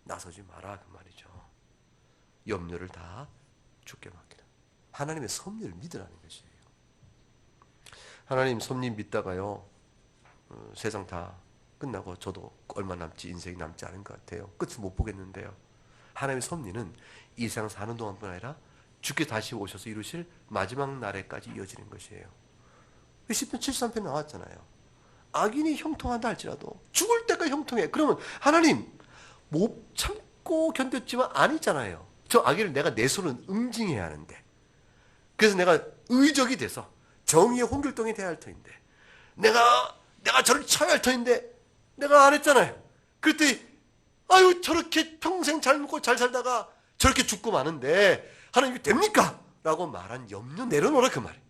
나서지 마라 그 말이죠. 염려를 다 주께 맡기라. 하나님의 섭리를 믿으라는 것이에요. 하나님 섭리 믿다가요 세상 다 끝나고 저도 얼마 남지 인생이 남지 않은 것 같아요. 끝을 못 보겠는데요. 하나님의 섭리는 이 세상 사는 동안뿐 아니라 주께 다시 오셔서 이루실 마지막 날에까지 이어지는 것이에요. 10편 73편 나왔잖아요. 악인이 형통한다 할지라도 죽을 때까지 형통해. 그러면 하나님 못 참고 견뎠지만 아니잖아요. 저 악인을 내가 내 손으로 응징해야 하는데 그래서 내가 의적이 돼서 정의의 홍길동이 돼야 할 터인데 내가 저를 쳐야 할 터인데 내가 안 했잖아요. 그랬더니 아유, 저렇게 평생 잘 먹고 잘 살다가 저렇게 죽고 마는데 하나님이 됩니까? 라고 말한 염려 내려놓으라 그 말이에요.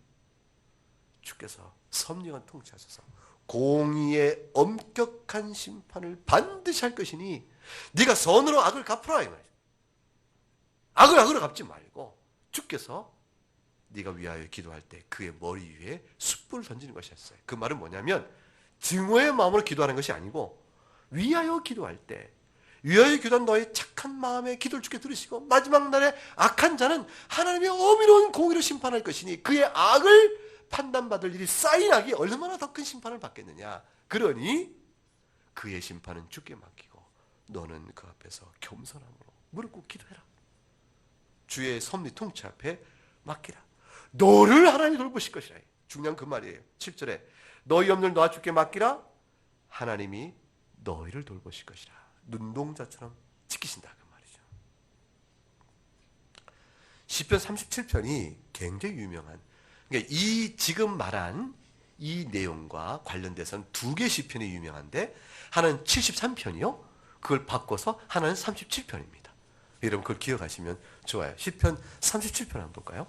주께서 섭리만 통치하셔서 공의의 엄격한 심판을 반드시 할 것이니 네가 선으로 악을 갚으라 이 말이죠. 악을 악으로 갚지 말고 주께서 네가 위하여 기도할 때 그의 머리 위에 숯불을 던지는 것이었어요. 그 말은 뭐냐면 증오의 마음으로 기도하는 것이 아니고 위하여 기도할 때 위하여 기도한 너의 착한 마음의 기도를 주께 들으시고 마지막 날에 악한 자는 하나님의 어미로운 공의로 심판할 것이니 그의 악을 판단받을 일이 쌓인 악이 얼마나 더 큰 심판을 받겠느냐. 그러니 그의 심판은 주께 맡기고 너는 그 앞에서 겸손함으로 무릎 꿇고 기도해라. 주의 섭리 통치 앞에 맡기라. 너를 하나님이 돌보실 것이라. 중요한 그 말이에요. 7절에 너희 염려를 너와 주께 맡기라. 하나님이 너희를 돌보실 것이라. 눈동자처럼 지키신다 그 말이죠. 시편 37편이 굉장히 유명한, 그러니까 이 지금 말한 이 내용과 관련돼서는 두 개 시편이 유명한데 하나는 73편이요. 그걸 바꿔서 하나는 37편입니다. 여러분 그걸 기억하시면 좋아요. 시편 37편 한번 볼까요?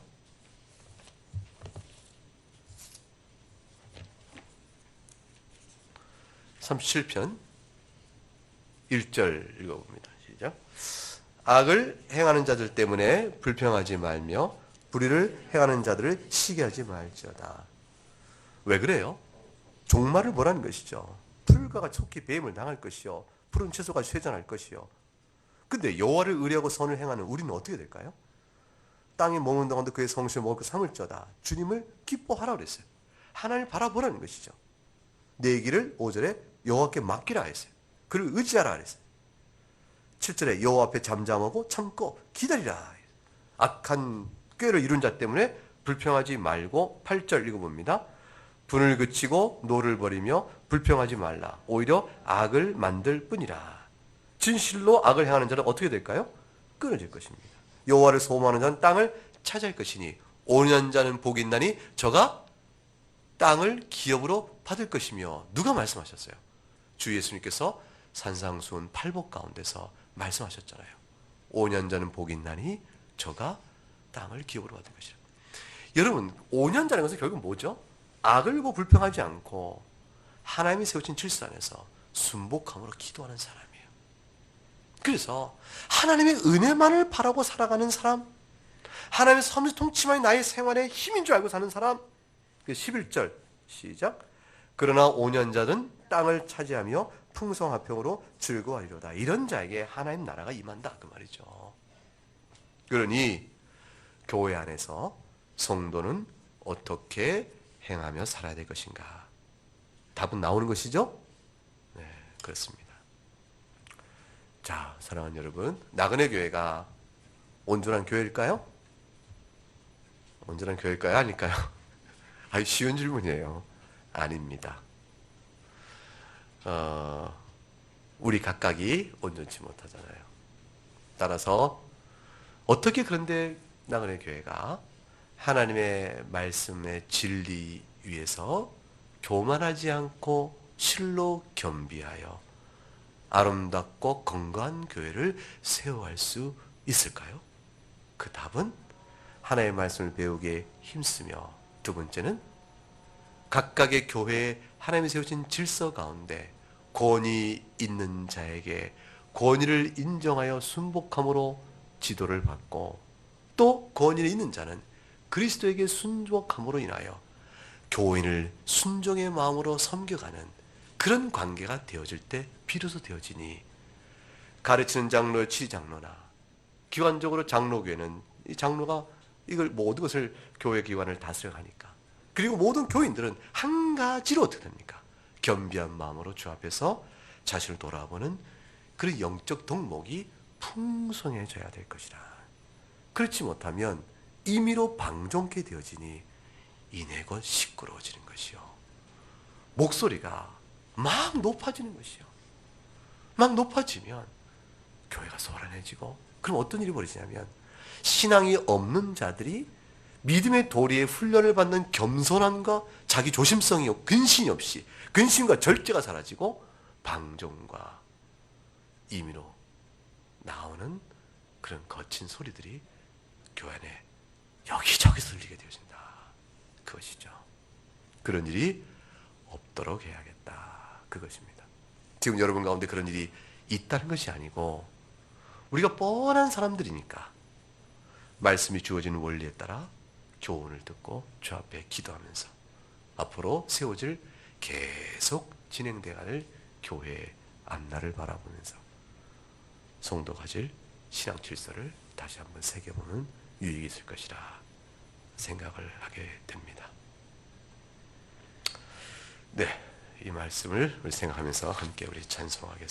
(37편) 1절 읽어봅니다. 시작. 악을 행하는 자들 때문에 불평하지 말며 불의를 행하는 자들을 시기하지 말지어다. 왜 그래요? 종말을 뭐라는 것이죠. 풀과 척히 뱀을 당할 것이요 푸른 채소가 쇠잔할 것이요. 근데 여호와를 의뢰하고 선을 행하는 우리는 어떻게 될까요? 땅에 머무는 동안도 그의 성실을 먹고 삼을지어다. 주님을 기뻐하라 그랬어요. 하나님을 바라보라는 것이죠. 내 길을 5절에 여호와께 맡기라 했어요. 그를 의지하라 그랬어요. 7절에 여호와 앞에 잠잠하고 참고 기다리라. 악한 꾀를 이룬 자 때문에 불평하지 말고 8절 읽어봅니다. 분을 그치고 노를 버리며 불평하지 말라. 오히려 악을 만들 뿐이라. 진실로 악을 행하는 자는 어떻게 될까요? 끊어질 것입니다. 여호와를 소망하는 자는 땅을 차지할 것이니 온유한 자는 복이 있나니 저가 땅을 기업으로 받을 것이며. 누가 말씀하셨어요? 주 예수님께서 산상수훈 8복 가운데서 말씀하셨잖아요. 온유한 자는 복이 있나니 저가 땅을 기업으로 받을 것이라. 여러분, 온유한 자는 것은 결국 뭐죠? 악을 보고 불평하지 않고 하나님이 세우신 질서 안에서 순복함으로 기도하는 사람이에요. 그래서 하나님의 은혜만을 바라고 살아가는 사람, 하나님의 섭리 통치만이 나의 생활의 힘인 줄 알고 사는 사람. 11절 시작. 그러나 온유한자는 땅을 차지하며 풍성화평으로 즐거워하리로다. 이런 자에게 하나님 나라가 임한다 그 말이죠. 그러니 교회 안에서 성도는 어떻게 행하며 살아야 될 것인가? 답은 나오는 것이죠? 네, 그렇습니다. 자, 사랑하는 여러분, 나그네 교회가 온전한 교회일까요? 온전한 교회일까요? 아닐까요? 아주 쉬운 질문이에요. 아닙니다. 우리 각각이 온전치 못하잖아요. 따라서 어떻게 그런데 나그네 교회가 하나님의 말씀의 진리 위에서 교만하지 않고 실로 겸비하여 아름답고 건강한 교회를 세워갈 수 있을까요? 그 답은 하나님의 말씀을 배우기에 힘쓰며, 두 번째는 각각의 교회에 하나님이 세우신 질서 가운데 권위 있는 자에게 권위를 인정하여 순복함으로 지도를 받고, 또 권위를 있는 자는 그리스도에게 순종함으로 인하여 교인을 순종의 마음으로 섬겨가는 그런 관계가 되어질 때 비로소 되어지니, 가르치는 장로, 치장로나 기관적으로 장로교회는 이 장로가 이걸 모든 것을 교회 기관을 다스려가니까, 그리고 모든 교인들은 한 가지로 어떻게 됩니까? 겸비한 마음으로 주 앞에서 자신을 돌아보는 그런 영적 덕목이 풍성해져야 될 것이라. 그렇지 못하면 임의로 방종케 되어지니 이내 곧 시끄러워지는 것이요, 목소리가 막 높아지는 것이요. 막 높아지면 교회가 소란해지고, 그럼 어떤 일이 벌어지냐면 신앙이 없는 자들이 믿음의 도리에 훈련을 받는 겸손함과 자기 조심성이 근신이 없이, 근심과 절제가 사라지고 방종과 임의로 하는 그런 거친 소리들이 교회 안에 여기저기서 들리게 되어진다. 그것이죠. 그런 일이 없도록 해야겠다. 그것입니다. 지금 여러분 가운데 그런 일이 있다는 것이 아니고 우리가 뻔한 사람들이니까 말씀이 주어지는 원리에 따라 교훈을 듣고 주 앞에 기도하면서 앞으로 세워질 계속 진행되어갈 교회의 앞날을 바라보면서 성도 가질 신앙 질서를 다시 한번 새겨보는 유익이 있을 것이라 생각을 하게 됩니다. 네, 이 말씀을 우리 생각하면서 함께 우리 찬송하겠습니다.